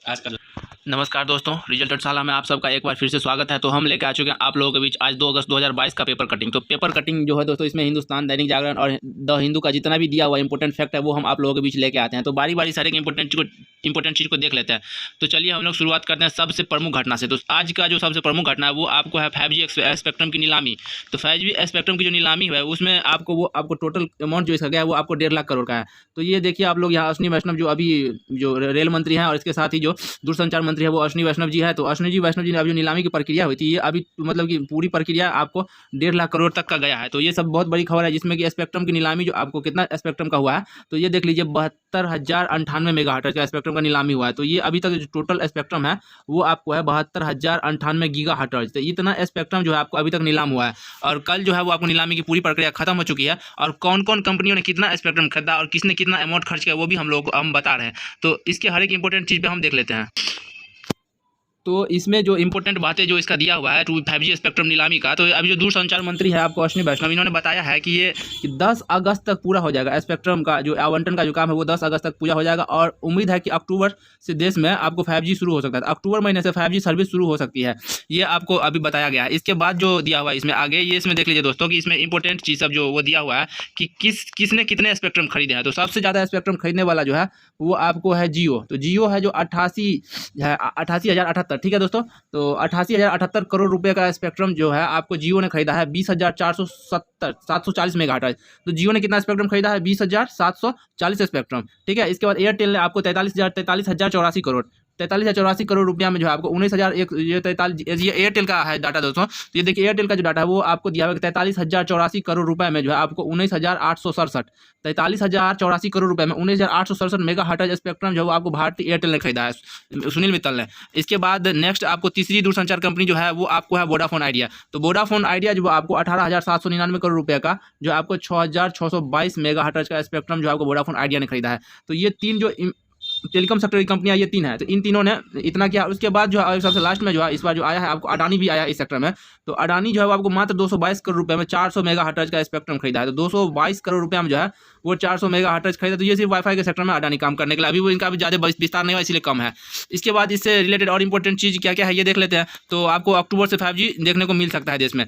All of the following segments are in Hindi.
आज का नमस्कार दोस्तों, रिजल्ट टटशाला में आप सबका एक बार फिर से स्वागत है। तो हम लेकर आ चुके हैं आप लोगों के बीच आज 2 अगस्त 2022 का पेपर कटिंग। तो पेपर कटिंग जो है दोस्तों, इसमें हिंदुस्तान, दैनिक जागरण और द हिंदू का जितना भी दिया हुआ इंपॉर्टेंट फैक्ट है वो हम आप लोगों के बीच लेके आते हैं। तो बारी बारी सारे इंपॉर्टेंट चीज़ को देख लेते हैं। तो चलिए हम लोग शुरुआत करते हैं सबसे प्रमुख घटना से। तो आज का जो सबसे प्रमुख घटना है वो आपको है 5G स्पेक्ट्रम की नीलामी। तो 5G स्पेक्ट्रम की जो नीलामी है उसमें आपको टोटल अमाउंट जो इसका गया है वो आपको 1.5 लाख करोड़ का है। तो ये देखिए आप लोग, यहाँ अश्विनी वैष्णव जो अभी जो रेल मंत्री हैं और इसके साथ ही जो दूरसंचार मंत्री है वो अश्विनी वैष्णव जी है। तो अश्विनी वैष्णव जी ने अभी जो नीलामी की प्रक्रिया हुई थी, ये अभी मतलब कि पूरी प्रक्रिया आपको 1.5 लाख करोड़ तक का गया है। तो ये सब बहुत बड़ी खबर है, जिसमें कि स्पेक्ट्रम की नीलामी जो आपको कितना स्पेक्ट्रम का हुआ है, तो ये देख लीजिए 72,098 मेगाहर्ट्ज का स्पेक्ट्रम का नीलामी हुआ है। तो ये अभी तक जो टोटल स्पेक्ट्रम है वो आपको है 72,098 गीगाहर्ट्ज। तो इतना स्पेक्ट्रम जो है आपको अभी तक नीलाम हुआ है। और कल जो है वो आपको नीलामी की पूरी प्रक्रिया खत्म हो चुकी है। और कौन कौन कंपनियों ने कितना स्पेक्ट्रम खरीदा और किसने कितना अमाउंट खर्च किया वो भी हम लोग हम बता रहे हैं। तो इसके हर एक इंपॉर्टेंट चीज़ पे हम देख लेते हैं। तो इसमें जो इंपॉर्टेंट बातें जो इसका दिया हुआ है 5G स्पेक्ट्रम नीलामी का, तो अभी जो दूरसंचार मंत्री है आपको अश्विनी वैष्णव, इन्होंने बताया है कि ये 10 अगस्त तक पूरा हो जाएगा। स्पेक्ट्रम का जो आवंटन का जो काम है वो 10 अगस्त तक पूरा हो जाएगा। और उम्मीद है कि अक्टूबर से देश में आपको 5G शुरू हो सकता है। अक्टूबर महीने से 5G सर्विस शुरू हो सकती है, ये आपको अभी बताया गया है। इसके बाद जो दिया हुआ है इसमें आगे, ये इसमें देख लीजिए दोस्तों कि इसमें इंपॉर्टेंट चीज़ सब जो वो दिया हुआ है कि किसने कितने स्पेक्ट्रम खरीदे हैं। तो सबसे ज़्यादा स्पेक्ट्रम खरीदने वाला जो है वो आपको है जियो। तो जियो है जो 88,078, ठीक है दोस्तों। तो 88,078 करोड़ रुपए का स्पेक्ट्रम जो है आपको जियो ने खरीदा है 20,470 मेगाहर्ट्ज। तो जियो ने कितना स्पेक्ट्रम खरीदा है? 20,740 स्पेक्ट्रम, ठीक है। इसके बाद एयरटेल ने आपको 43,084 करोड़ 43,084 करोड़ रुपया में जो है आपको 19,000 एक ये 43, ये एयरटेल का है डाटा दोस्तों। तो ये देखिए एयरटेल का जो डाटा है वो आपको दिया हुआ है 43,084 करोड़ रुपए में जो है आपको 19,867 43,084 करोड़ रुपए में 19,867 मेगा हर्ट्ज स्पेक्ट्रम जो है वो आपको भारतीय एयरटेल ने खरीदा है, सुनील मित्तल ने। इसके बाद नेक्स्ट आपको तीसरी दूरसंचार कंपनी जो है वो आपको है वोडाफोन आइडिया। तो वोडाफोन आइडिया जो आपको 18,799 करोड़ रुपए का जो आपको 6,622 मेगा हर्ट्ज का स्पेक्ट्रम जो आपको वोडाफोन आइडिया ने खरीदा है। तो ये तीन जो टेलीकॉम सेक्टर की कंपनियां ये तीन है। तो इन तीनों ने इतना किया। उसके बाद जो है सबसे लास्ट में जो है इस बार जो आया है आपको अडानी भी आया है इस सेक्टर में। तो अडानी जो है वो आपको मात्र 222 करोड़ रुपए में 400 मेगा हर्ट्ज का स्पेक्ट्रम खरीदा है। तो 222 करोड़ रुपए में जो है वो 400 मेगा हर्ट्ज खरीदा। तो ये सिर्फ वाईफाई के सेक्टर में अडानी काम करने के लिए, अभी वो इनका भी ज़्यादा विस्तार नहीं हुआ इसलिए कम है। इसके बाद इससे रिलेटेड और इंपॉर्टेंट चीज़ क्या क्या है ये देख लेते हैं। तो आपको अक्टूबर से 5G देखने को मिल सकता है देश में।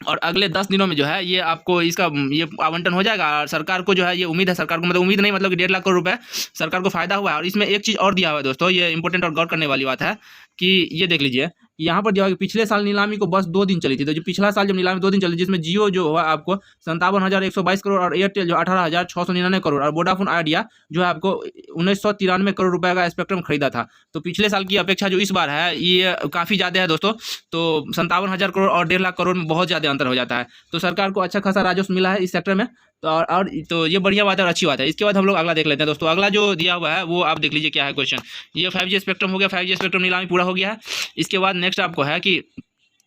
और अगले 10 दिनों में जो है ये आपको इसका ये आवंटन हो जाएगा। और सरकार को जो है ये उम्मीद है, सरकार को मतलब उम्मीद नहीं, मतलब कि 1.5 लाख करोड़ रुपए सरकार को फायदा हुआ है। और इसमें एक चीज़ और दिया हुआ है दोस्तों, ये इंपॉर्टेंट और गौर करने वाली बात है कि ये देख लीजिए यहाँ पर दिया हुआ है कि पिछले साल नीलामी को बस 2 दिन चली थी। तो जो पिछला साल जब नीलामी 2 दिन चली, जिसमें जियो जो हुआ आपको 57,122 करोड़ और एयरटेल जो 18,699 करोड़ और वोडाफोन आइडिया जो है आपको 1,993 करोड़ रुपए का स्पेक्ट्रम खरीदा था। तो पिछले साल की अपेक्षा जो इस बार है ये काफ़ी ज़्यादा है दोस्तों। तो 57,000 करोड़ और 1.5 लाख करोड़ में बहुत ज़्यादा अंतर हो जाता है। तो सरकार को अच्छा खासा राजस्व मिला है इस सेक्टर में। तो ये बढ़िया बात है और अच्छी बात है। इसके बाद हम लोग अगला देख लेते हैं दोस्तों। अगला जो दिया हुआ है वो आप देख लीजिए क्या है क्वेश्चन। ये 5G स्पेक्ट्रम हो गया, 5G स्पेक्ट्रम नीलामी पूरा हो गया है। इसके बाद नेक्स्ट आपको है कि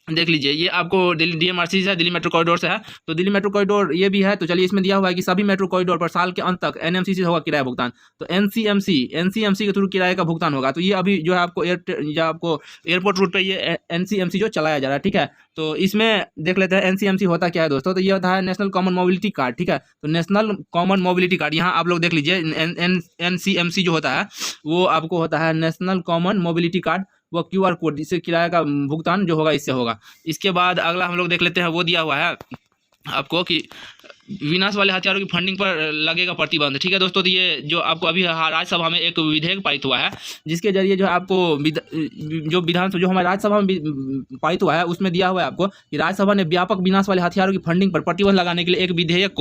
देख लीजिए ये आपको दिल्ली DMRC से है, दिल्ली मेट्रो कॉरिडोर से है। तो दिल्ली मेट्रो कॉरिडोर ये भी है। तो चलिए इसमें दिया हुआ है कि सभी मेट्रो कॉरिडोर पर साल के अंत तक NMC से होगा किराया भुगतान। तो NCMC के थ्रू किराए का भुगतान होगा। तो ये अभी जो है आपको एयरपोर्ट रूट पे ये NCMC जो चलाया जा रहा है, ठीक है। तो इसमें देख लेते हैं NCMC होता क्या है दोस्तों। तो ये होता है नेशनल कॉमन मोबिलिटी कार्ड, ठीक है। तो नेशनल कॉमन मोबिलिटी कार्ड, यहाँ आप लोग देख लीजिए NCMC जो होता है वो आपको होता है नेशनल कॉमन मोबिलिटी कार्ड। वो QR कोड, इससे किराए का भुगतान जो होगा इससे होगा। इसके बाद अगला हम लोग देख लेते हैं, वो दिया हुआ है आपको कि विनाश वाले हथियारों की फंडिंग पर लगेगा प्रतिबंध, ठीक है दोस्तों। तो ये जो आपको अभी राज्यसभा में एक विधेयक पारित हुआ है, जिसके जरिए जो है आपको जो विधानसभा जो हमारे राज्यसभा में पारित हुआ है उसमें दिया हुआ है आपको कि राज्यसभा ने व्यापक विनाश वाले हथियारों की फंडिंग पर प्रतिबंध लगाने के लिए एक विधेयक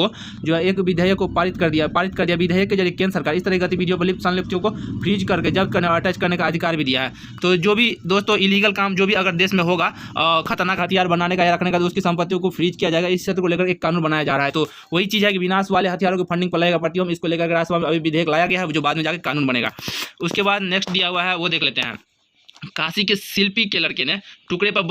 को पारित कर दिया। विधेयक के जरिए केंद्र सरकार इस तरह की गतिविधियों पर लिप्त संलिप्तों को फ्रीज करके जब्त करने और अटैच करने का अधिकार भी दिया है। तो जो भी दोस्तों इलीगल काम जो भी अगर देश में होगा खतरनाक हथियार बनाने का या रखने का, तो उसकी संपत्तियों को फ्रीज किया जाएगा। इस क्षेत्र को लेकर एक कानून बनाया जा रहा है। तो वही चीज़ है कि विनाश वाले हथियारों की फंडिंग पर लगेगा प्रतिबंध। इसको लेकर राज्यसभा में अभी विधेयक लाया गया है जो बाद में जाकर कानून बनेगा। उसके बाद नेक्स्ट दिया हुआ है वो देख लेते हैं। काशी के शिल्पी के लड़के ने टुकड़े पर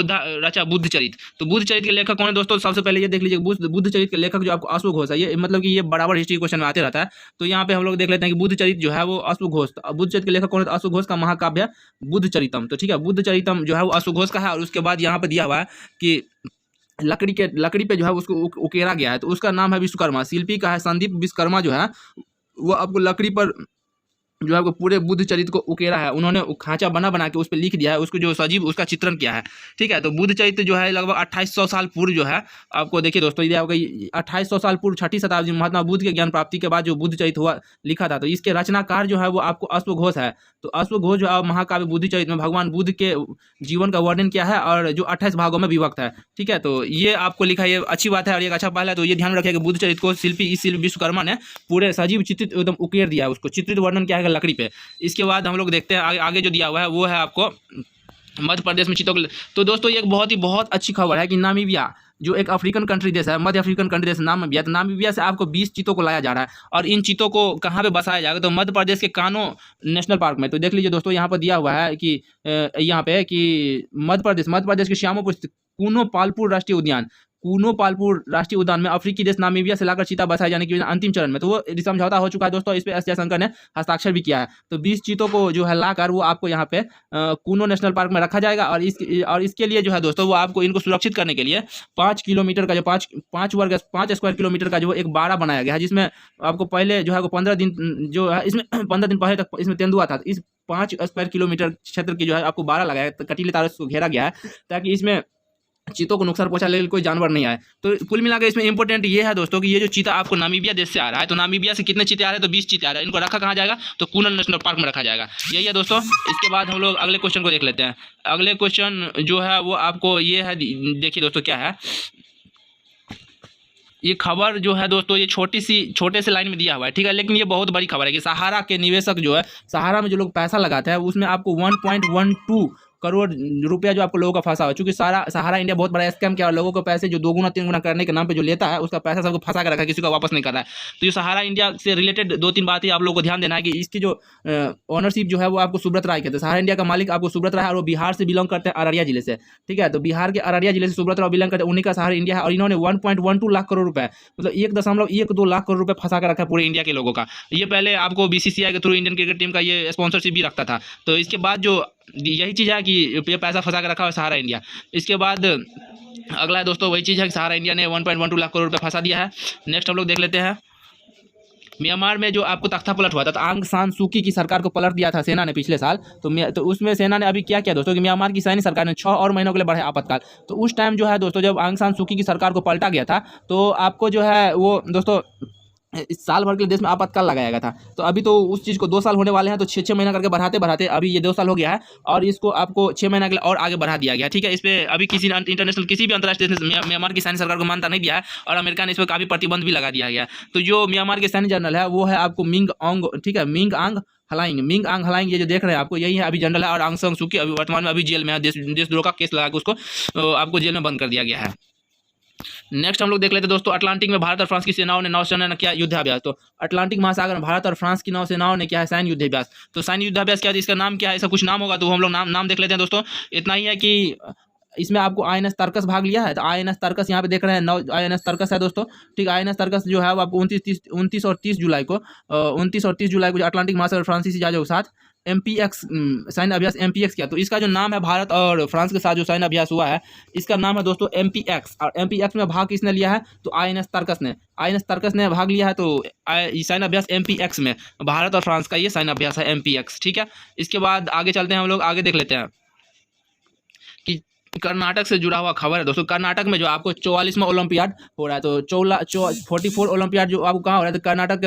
रचा बुद्ध चरित। तो बुद्ध चरित के लेखक कौन है दोस्तों? सबसे पहले ये देख लीजिए बुद्ध चरित के लेखक जो आपको अश्व घोष है। ये मतलब कि ये बराबर हिस्ट्री क्वेश्चन में आते रहता है। तो यहाँ पे हम लोग देख लेते हैं कि बुद्ध चरित जो है वो अश्व घोष। बुद्ध चरित के लेखक कौन है? अश्व घोष का महाकाव्य बुद्ध चरितम। तो ठीक है, बुद्ध चरितम जो है वो अश्व घोष का है। और उसके बाद यहाँ पे दिया हुआ है कि लकड़ी पे जो है उसको उकेरा गया है। तो उसका नाम है विश्वकर्मा। शिल्पी का है संदीप विश्वकर्मा जो है वो आपको लकड़ी पर जो है आपको पूरे बुद्ध चरित्र को उकेरा है, उन्होंने खांचा बना बना के उस पर लिख दिया है, उसको जो सजीव उसका चित्रण किया है। ठीक है, तो बुद्ध चरित्र जो है लगभग 2800 साल पूर्व जो है आपको देखिए दोस्तों, ये आपको 2800 साल पूर्व 6ठी शताब्दी में महात्मा बुद्ध के ज्ञान प्राप्ति के बाद जो बुद्ध चरित्र हुआ लिखा था। तो इसके रचनाकार जो है वो आपको अश्वघोष है। तो अश्वघोष जो है महाकाव्य बुद्ध चरित्र में भगवान बुद्ध के जीवन का वर्णन किया है और जो 28 भागों में विभक्त है। ठीक है, तो ये आपको लिखा है, ये अच्छी बात है और एक अच्छा पहल है। तो ये ध्यान रखिए कि बुद्ध चरित्र को शिल्पी विश्वकर्मा ने पूरे सजीव चित्रित एकदम उकेर दिया है, उसको चित्रित वर्णन किया है लकड़ी पे। इसके बाद हम लोग देखते हैं आगे जो दिया हुआ है वो है आपको मध्य प्रदेश में चीतों। तो दोस्तों ये एक बहुत अच्छी खबर है कि नामीबिया जो एक अफ्रीकन कंट्री देश है, मध्य अफ्रीकन कंट्री देश नामीबिया, तो नामीबिया से आपको 20 चीतों को लाया जा रहा है और इन चीतों को कहाँ पे बसाया जाएगा, तो मध्य प्रदेश के कानो नेशनल पार्क में। तो देख लीजिए दोस्तों, यहाँ पर दिया हुआ है कि यहाँ पे कि मध्य प्रदेश के श्यामपुर कूनो पालपुर राष्ट्रीय उद्यान, कूनो पालपुर राष्ट्रीय उद्यान में अफ्रीकी देश नामीबिया से लाकर चीता बसाए जाने की अंतिम चरण में। तो वो समझौता हो चुका है दोस्तों, इस पे एस जयशंकर ने हस्ताक्षर भी किया है। तो 20 चीतों को जो है लाकर वो आपको यहाँ पे कूनो नेशनल पार्क में रखा जाएगा और इसके लिए जो है दोस्तों वो आपको इनको सुरक्षित करने के लिए 5 किलोमीटर का जो 5 स्क्वायर किलोमीटर का जो एक बाड़ा बनाया गया है, जिसमें आपको पहले जो है 15 दिन जो है इसमें 15 दिन पहले तक इसमें तेंदुआ था। इस 5 स्क्वायर किलोमीटर क्षेत्र की जो है आपको बाड़ा लगाया, कटीले तारों से घेरा गया है ताकि इसमें चीतों को नुकसान पहुंचाने के लिए कोई जानवर नहीं आए। तो कुल मिलाकर इसमें इंपॉर्टेंट ये है दोस्तों कि ये जो चीता आपको नामीबिया देश से आ रहा है, तो नामीबिया से कितने चीते आ रहे हैं, तो 20 चीते आ रहे हैं। इनको रखा कहाँ जाएगा, तो कूनो नेशनल पार्क में रखा जाएगा। यही है दोस्तों। इसके बाद हम लोग अगले क्वेश्चन को देख लेते हैं। अगले क्वेश्चन जो है वो आपको ये है, देखिए दोस्तों क्या है ये खबर जो है दोस्तों, ये छोटे से लाइन में दिया हुआ है। ठीक है, लेकिन ये बहुत बड़ी खबर है कि सहारा के निवेशक जो है, सहारा में जो लोग पैसा लगाते हैं उसमें आपको 1.12 करोड़ रुपया जो आपको लोगों का फंसा हो। चूंकि सहारा इंडिया बहुत बड़ा स्कैम किया और लोगों को पैसे जो 2 गुना 3 गुना करने के नाम पे जो लेता है उसका पैसा सबको फंसा कर रखा है, किसी को वापस नहीं कर रहा है। तो ये सहारा इंडिया से रिलेटेड 2-3 बातें आप लोगों को ध्यान देना है कि इसकी जो ओनरशिप जो है वो आपको सुब्रत राय कहते हैं। सहारा इंडिया का मालिक आपको सुब्रत राय है और वो बिहार से बिलोंग करते हैं, अररिया जिले से। ठीक है, तो बिहार के अररिया जिले से सुब्रत राय बिलोंग करते हैं, उन्हीं का सहारा इंडिया है और इन्होंने 1.12 लाख करोड़ रुपए, मतलब 1.12 लाख करोड़ रुपए फंसा कर रखा है पूरे इंडिया के लोगों का। ये पहले आपको बीसीसीआई के थ्रू इंडियन क्रिकेट टीम का ये स्पॉन्सरशिप भी रखता था। तो इसके बाद जो यही चीज़ है कि ये पैसा फंसा कर रखा है सहारा इंडिया। इसके बाद अगला है दोस्तों वही चीज़ है कि सहारा इंडिया ने 1.12 लाख करोड़ रुपए फंसा दिया है। नेक्स्ट हम लोग देख लेते हैं, म्यांमार में जो आपको तख्ता पलट हुआ था, तो आंग सान सूकी की सरकार को पलट दिया था सेना ने पिछले साल। तो उसमें सेना ने अभी क्या किया दोस्तों कि म्यांमार की सैन्य सरकार ने 6 और महीनों के लिए बढ़ाया आपातकाल। तो उस टाइम जो है दोस्तों जब आंग सान सूकी की सरकार को पलटा गया था, तो आपको जो है वो दोस्तों इस साल भर के लिए देश में आपातकाल लगाया गया था। तो अभी तो उस चीज़ को 2 साल होने वाले हैं, तो 6-6 महीना करके बढ़ाते अभी ये 2 साल हो गया है और इसको आपको 6 महीना के लिए और आगे बढ़ा दिया गया। ठीक है, इस पर अभी किसी इंटरनेशनल किसी भी अंतर्राष्ट्रीय देश ने म्यांमार की सैन्य सरकार को मान्यता नहीं दिया है और अमेरिका ने इस पर काफ़ी प्रतिबंध भी लगा दिया गया। तो जो म्यांमार के सैन्य जनरल है वो है आपको मिंग आंग, ठीक है, मिंग आंग हलाइंग, ये जो देख रहे हैं आपको यही है अभी जनरल है और आंग सान सूकी अभी वर्तमान में अभी जेल में है। देशद्रोह का केस लगा के उसको आपको जेल में बंद कर दिया गया है। नेक्स्ट हम लोग देख लेते हैं दोस्तों, अटलांटिक में भारत और फ्रांस की सेनाओं ने नौसेना ने किया युद्धाभ्यास। तो अटलांटिक महासागर में भारत और फ्रांस की नौसेनाओं ने किया है सैन्य युद्धाभ्यास। तो सैन्य युद्धाभ्यास क्या है, इसका नाम क्या है, इसका कुछ नाम होगा तो हम लोग नाम देख लेते हैं दोस्तों। इतना ही है कि इसमें आपको INS तर्कस भाग लिया है। तो INS तर्कस यहाँ पे देख रहे हैं, INS तर्कस है दोस्तों। ठीक, INS तर्कस जो है वो आपको 29 और 30 जुलाई को जो अटलांटिक महासागर फ्रांसीसी जहाजों के साथ MPX सैन्य अभ्यास MPX किया। तो इसका जो नाम है भारत और फ्रांस के साथ जो सैन्य अभ्यास हुआ है इसका नाम है दोस्तों MPX। और MPX में भाग किसने लिया है, तो INS तर्कस ने भाग लिया है। तो सैन्य अभ्यास MPX में भारत और फ्रांस का ये सैन्य अभ्यास है MPX। ठीक है, इसके बाद आगे चलते हैं, हम लोग आगे देख लेते हैं कि कर्नाटक से जुड़ा हुआ खबर है दोस्तों। कर्नाटक में जो आपको 44वां ओलंपियाड हो रहा है, तो 44 ओलंपियाड जो आपको कहाँ हो रहा है, तो कर्नाटक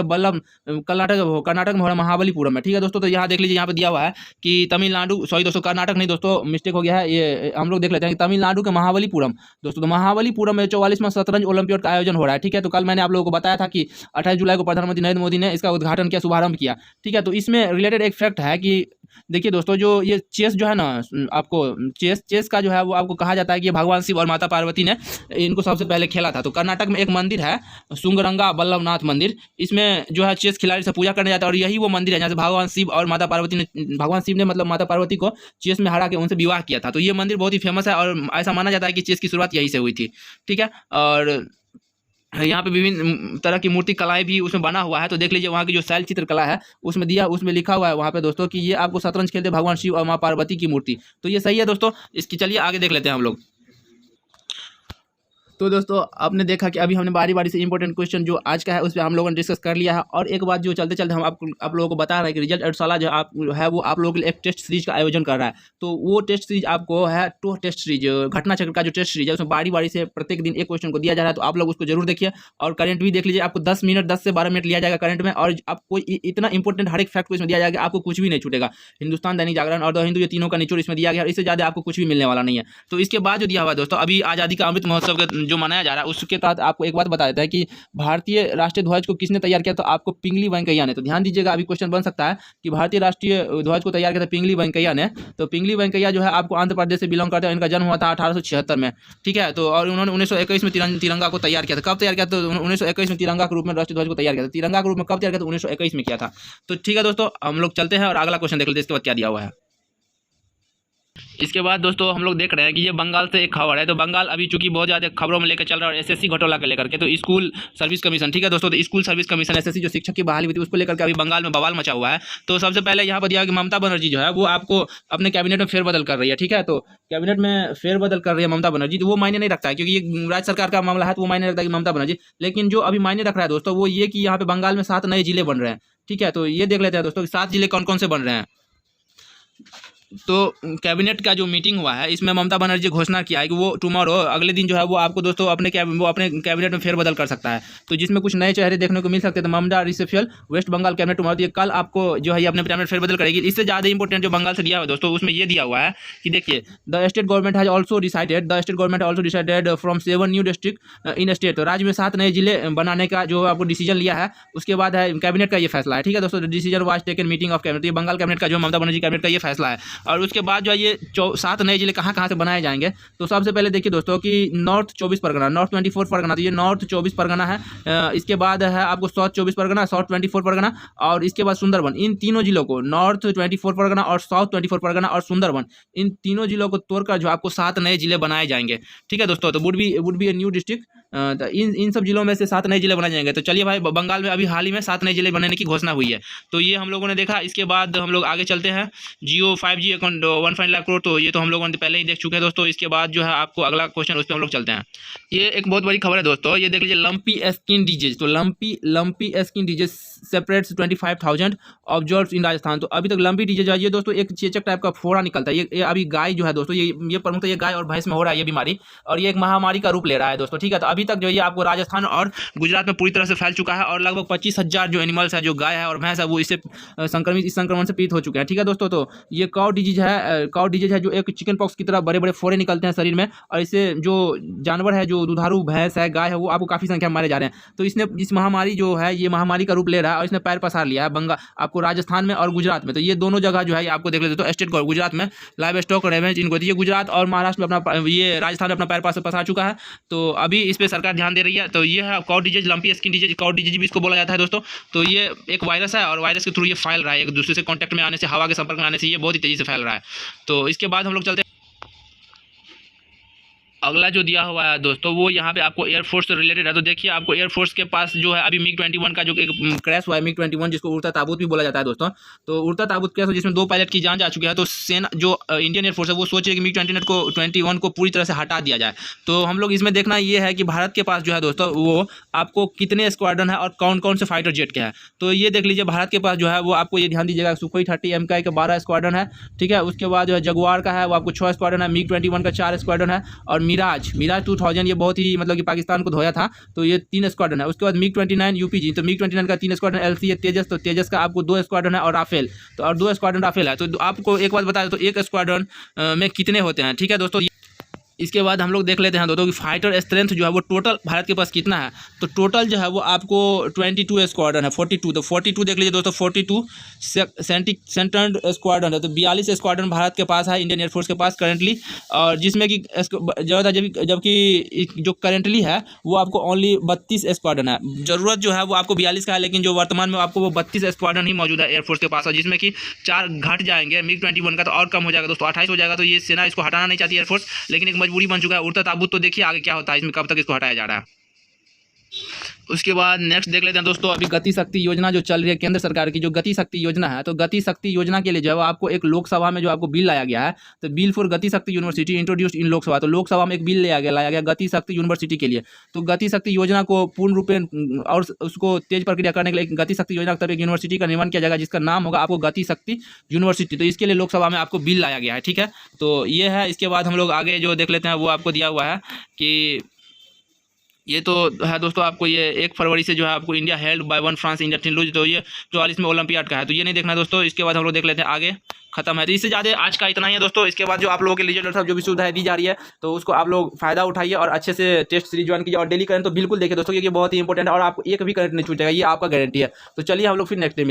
में हो रहा है महाबलीपुरम में। ठीक है दोस्तों, तो यहाँ देख लीजिए, यहाँ पे दिया हुआ है कि तमिलनाडु, सॉरी दोस्तों कर्नाटक नहीं दोस्तों, मिस्टेक हो गया है, ये हम लोग देख लेते हैं कि तमिलनाडु के महाबलीपुरम दोस्तों। तो महाबलीपुरम में 44वां शतरंज ओलंपियाड का आयोजन हो रहा है। ठीक है, तो कल मैंने आप लोगों को बताया था कि 28 जुलाई को प्रधानमंत्री नरेंद्र मोदी ने इसका उद्घाटन किया, शुभारंभ किया। ठीक है, तो इसमें रिलेटेड एक फैक्ट है कि देखिए दोस्तों, जो ये चेस जो है ना, आपको चेस का जो है वो आपको कहा जाता है कि ये भगवान शिव और माता पार्वती ने इनको सबसे पहले खेला था। तो कर्नाटक में एक मंदिर है सुंगरंगा बल्लभनाथ मंदिर, इसमें जो है चेस खिलाड़ी से पूजा करने जाता है और यही वो मंदिर है जहाँ से भगवान शिव और माता पार्वती ने, भगवान शिव ने मतलब माता पार्वती को चेस में हरा के उनसे विवाह किया था। तो ये मंदिर बहुत ही फेमस है और ऐसा माना जाता है कि चेस की शुरुआत यहीं से हुई थी। ठीक है, और यहाँ पे विभिन्न तरह की मूर्ति कलाएं भी उसमें बना हुआ है। तो देख लीजिए वहाँ की जो शैल चित्र कला है उसमें लिखा हुआ है वहाँ पे दोस्तों कि ये आपको शतरंज खेलते भगवान शिव और माँ पार्वती की मूर्ति। तो ये सही है दोस्तों। इसकी चलिए आगे देख लेते हैं हम लोग। तो दोस्तों आपने देखा कि अभी हमने बारी बारी से इंपॉर्टेंट क्वेश्चन जो आज का है उस पर हम लोगों ने डिस्कस कर लिया है। और एक बात जो चलते चलते हम आप लोगों को बता रहे हैं कि रिजल्ट एडशाला जो आप है वो आप लोगों के लिए एक टेस्ट सीरीज का आयोजन कर रहा है। तो वो टेस्ट सीरीज आपको है 2 टेस्ट सीरीज घटना चक्र का जो टेस्ट सीरीज है उसमें बारी बारी से प्रत्येक दिन एक क्वेश्चन को दिया जा रहा है। तो आप लोग उसको जरूर देखिए और करंट भी देख लीजिए। आपको 10 मिनट 10 से 12 मिनट लिया जाएगा करंट में, और आपको इतना इंपॉर्टेंट हर एक फैक्ट को इसमें दिया जाएगा, आपको कुछ भी नहीं छूटेगा। हिंदुस्तान, दैनिक जागरण और द हिंदू, ये तीनों का निचोड़ इसमें दिया गया और इससे ज़्यादा आपको कुछ भी मिलने वाला नहीं है। तो इसके बाद जो दिया हुआ है दोस्तों, अभी आज़ादी का अमृत महोत्सव का जो मनाया जा रहा है उसके तहत आपको एक बात बता देता है कि भारतीय राष्ट्रीय ध्वज को किसने तैयार किया। तो आपको पिंगली वेंकैया ने। तो ध्यान दीजिएगा, अभी क्वेश्चन बन सकता है कि भारतीय राष्ट्रीय ध्वज को तैयार किया था पिंगली वेंकैया ने। तो पिंगली वेंकैया जो है आपको आंध्र प्रदेश से बिलोंग करते हैं। इनका जन्म हुआ था 1876 में, ठीक है। तो और उन्होंने 1921 में तिरंगा को तैयार किया था। कब तैयार किया? तो 1921 में तिरंगा के रूप में राष्ट्रीय ध्वज को तैयार किया था। तिरंगा के रूप में कब तैयार किया? तो 1921 में किया था। तो ठीक है दोस्तों, हम लोग चलते हैं और अगला क्वेश्चन देख लेते हैं इसके बाद क्या दिया हुआ है। इसके बाद दोस्तों हम लोग देख रहे हैं कि ये बंगाल से एक खबर है। तो बंगाल अभी चूंकि बहुत ज़्यादा खबरों में लेकर चल रहा है और एसएससी घोटाला के लेकर के। तो स्कूल सर्विस कमीशन, ठीक है दोस्तों, तो स्कूल सर्विस कमीशन एसएससी जो शिक्षक की बहाली हुई थी उसको लेकर के अभी बंगाल में बवाल मचा हुआ है। तो सबसे पहले यहाँ पर दिया कि ममता बनर्जी जो है वो आपको अपने कैबिनेट में फेरबदल कर रही है, ठीक है। तो कैबिनेट में फेरबदल कर रही है ममता बनर्जी। तो वो मायने नहीं रखता है क्योंकि ये राज्य सरकार का मामला है, तो वो मायने रखता है कि ममता बनर्जी। लेकिन जो अभी मायने रख रहा है दोस्तों वो ये कि यहाँ पे बंगाल में 7 नए जिले बन रहे हैं, ठीक है। तो ये देख लेते हैं दोस्तों 7 जिले कौन कौन से बन रहे हैं। तो कैबिनेट का जो मीटिंग हुआ है इसमें ममता बनर्जी घोषणा किया है कि वो टुमारो अगले दिन जो है वो आपको दोस्तों अपने कैबिनेट में फेरबदल कर सकता है। तो जिसमें कुछ नए चेहरे देखने को मिल सकते हैं। तो ममता रिसेफियल वेस्ट बंगाल कैबिनेट टुमारो, ये कल आपको जो है ये अपने कैबिनेट फेरबदल करेगी। इससे ज़्यादा इंपॉर्टेंट जो बंगाल से दिया हुआ है दोस्तों उसमें ये दिया हुआ है कि देखिए the state government has also decided from 7 new district in state. तो राज्य में 7 नए जिले बनाने का जो आपको डिसीजन लिया है उसके बाद है कैबिनेट का ये फैसला है, ठीक है दोस्तों। Decision was taken meeting of cabinet. ये बंगाल कैबिनेट का जो ममता बनर्जी कैबिनेट का ये फैसला है। और उसके बाद जो है ये 7 नए जिले कहाँ कहाँ से बनाए जाएंगे। तो सबसे पहले देखिए दोस्तों कि नॉर्थ 24 परगना, नॉर्थ 24 परगना, तो ये नॉर्थ 24 परगना है। इसके बाद है आपको साउथ 24 परगना, साउथ 24 परगना, और इसके बाद सुंदरबन। इन तीनों जिलों को नॉर्थ 24 परगना और साउथ 24 परगना और सुंदरबन, इन तीनों जिलों को तोड़कर जो आपको 7 नए जिले बनाए जाएंगे, ठीक है दोस्तों। तो would be a new district. इन सब जिलों में से 7 नए जिले बनाए जाएंगे। तो चलिए भाई, बंगाल में अभी हाल ही में 7 नए जिले बनाने की घोषणा हुई है। तो ये हम लोगों ने देखा। इसके बाद हम लोग आगे चलते हैं। जियो 5G अकाउंट 1.5 लाख करोड़, तो ये तो हम लोगों ने पहले ही देख चुके हैं दोस्तों। इसके बाद जो है आपको अगला क्वेश्चन उस पर हम लोग चलते हैं। ये एक बहुत बड़ी खबर है दोस्तों, ये देख लीजिए लंपी स्किन डिजीज। तो lumpy skin disease separates 25,000 observed in Rajasthan. तो अभी तक लंपी डिजीज है ये दोस्तों एक चेचक टाइप का फोड़ा निकलता है। ये अभी गाय जो है दोस्तों ये प्रमुखतः ये गाय और भैंस में हो रहा है ये बीमारी, और ये एक महामारी का रूप ले रहा है दोस्तों, ठीक है। तो अभी तक जो ये आपको राजस्थान और गुजरात में पूरी तरह से फैल चुका है और लगभग 25,000 जो एनिमल्स है, जो गाय है और भैंस है, वो इससे इस संक्रमण से पीड़ित हो चुके हैं, ठीक है दोस्तों। तो ये काउ डिजीज है जो एक चिकन पॉक्स की तरह बड़े बड़े फोड़े निकलते हैं शरीर में, और इससे जो जानवर है, जो दुधारू भैंस है, गाय है, वो आपको काफ़ी संख्या में मारे जा रहे हैं। तो इसने इस महामारी जो है ये महामारी का रूप ले रहा है और इसने पैर पसार लिया है बंगाल आपको राजस्थान में और गुजरात में। तो ये दोनों जगह जो है आपको देख लेते। तो स्टेट गुजरात में लाइव स्टॉक रेवेन्यू इनको ये गुजरात और महाराष्ट्र में अपना, ये राजस्थान में अपना पैर पसार चुका है। तो अभी इस पर सरकार ध्यान दे रही है। तो ये है cow disease, lumpy skin disease, cow disease भी इसको बोला जाता है दोस्तों। तो ये एक वायरस है और वायरस के थ्रू ये फैल रहा है, एक दूसरे से कॉन्टैक्ट में आने से, हवा के संपर्क में आने से ये बहुत ही तेजी से फैल रहा है। तो इसके बाद हम लोग चलते हैं। अगला जो दिया हुआ है दोस्तों वो यहाँ पे आपको एयरफोर्स से रिलेटेड है। तो देखिए आपको एयरफोर्स के पास जो है अभी MiG-21 का जो एक क्रैश हुआ है, MiG-21 जिसको उड़ता ताबूत भी बोला जाता है दोस्तों। तो उड़ता ताबूत क्रैश जिसमें 2 पायलट की जान जा चुकी है। तो सेना जो इंडियन एयरफोर्स है वो सोच रही है कि MiG-21 को पूरी तरह से हटा दिया जाए। तो हम लोग इसमें देखना ये है कि भारत के पास जो है दोस्तों वो आपको कितने स्क्वाड्रन है और कौन कौन से फाइटर जेट के हैं। तो ये देख लीजिए भारत के पास जो है वो आपको ये ध्यान दीजिएगा सुखोई 30 MKI का 12 स्क्वाड्रन है, ठीक है। उसके बाद जो है जगुआर का है वो आपको 6 स्क्वाड्रन है, MiG-21 का 4 स्क्वाड्रन है, और मिराज 2000 ये बहुत ही मतलब कि पाकिस्तान को धोया था, तो ये 3 स्क्वाड्रन है। उसके बाद MiG-29 UPG, तो MiG-29 का 3 स्क्वाड्रन, LC है तेजस, तो तेजस का आपको 2 स्क्वाड्रन है, और राफेल, तो और 2 स्क्वाड्रन राफेल है। तो आपको एक बात बता दें, तो एक स्क्वाड्रन में कितने होते हैं, ठीक है दोस्तों। इसके बाद हम लोग देख लेते हैं दोस्तों कि फाइटर स्ट्रेंथ जो है वो टोटल भारत के पास कितना है। तो टोटल जो है वो आपको 22 स्क्वाड्रन है, 42। तो 42 देख लीजिए दोस्तों, 42 सेंट्रल स्क्वाड्रन है। तो 42 स्क्वाड्रन भारत के पास है, इंडियन एयरफोर्स के पास करंटली, और जिसमें कि ज़्यादा जबकि जो करंटली है वो आपको ओनली 32 स्क्वाड्रन है। ज़रूरत जो है वो आपको 42 का है, लेकिन जो वर्तमान में आपको वो 32 स्क्वाड्रन ही मौजूद है एयरफोर्स के पास, जिसमें कि 4 घट जाएंगे। MiG-21 का तो और कम हो जाएगा दोस्तों, 28 हो जाएगा। तो ये सेना इसको हटाना नहीं चाहती एयरफोर्स, लेकिन एक मजबूरी बन चुका है। उड़ता ताबूत तो देखिए आगे क्या होता है इसमें, कब तक इसको हटाया जा रहा है। उसके बाद नेक्स्ट देख लेते हैं दोस्तों, अभी गति शक्ति योजना जो चल रही है केंद्र सरकार की, जो गति शक्ति योजना है, तो गति शक्ति योजना के लिए जो है आपको एक लोकसभा में जो आपको बिल लाया गया है, तो बिल फॉर गति शक्ति यूनिवर्सिटी इंट्रोड्यूस्ड इन लोकसभा, तो लोकसभा में एक बिल लाया गया गति शक्ति यूनिवर्सिटी के लिए। तो गति शक्ति योजना को पूर्ण रूप में और उसको तेज प्रक्रिया करने के लिए गति शक्ति योजना के तहत एक यूनिवर्सिटी का निर्माण किया जाएगा, जिसका नाम होगा आपको गति शक्ति यूनिवर्सिटी। तो इसके लिए लोकसभा में आपको बिल लाया गया है, ठीक है। तो ये है। इसके बाद हम लोग आगे जो देख लेते हैं वो आपको दिया हुआ है कि ये तो है दोस्तों, आपको ये 1 फरवरी से जो है आपको India held by one France India technology, तो ये 44वें ओलंपियाड का है, तो ये नहीं देखना है दोस्तों। इसके बाद हम लोग देख लेते हैं आगे, खत्म है। तो इससे ज़्यादा आज का इतना ही है दोस्तों। इसके बाद जो आप लोगों के लिए जो भी सुविधाएं दी जा रही है, तो उसको आप लोग फायदा उठाइए और अच्छे से टेस्ट सीरीज ज्वाइन कीजिए और डेली करें तो बिल्कुल देखिए दोस्तों, क्योंकि बहुत ही इंपॉर्टेंट है और आपको एक भी करंट नहीं छूटेगा, ये आपका गारंटी है। तो चलिए हम लोग फिर नेक्स्ट डे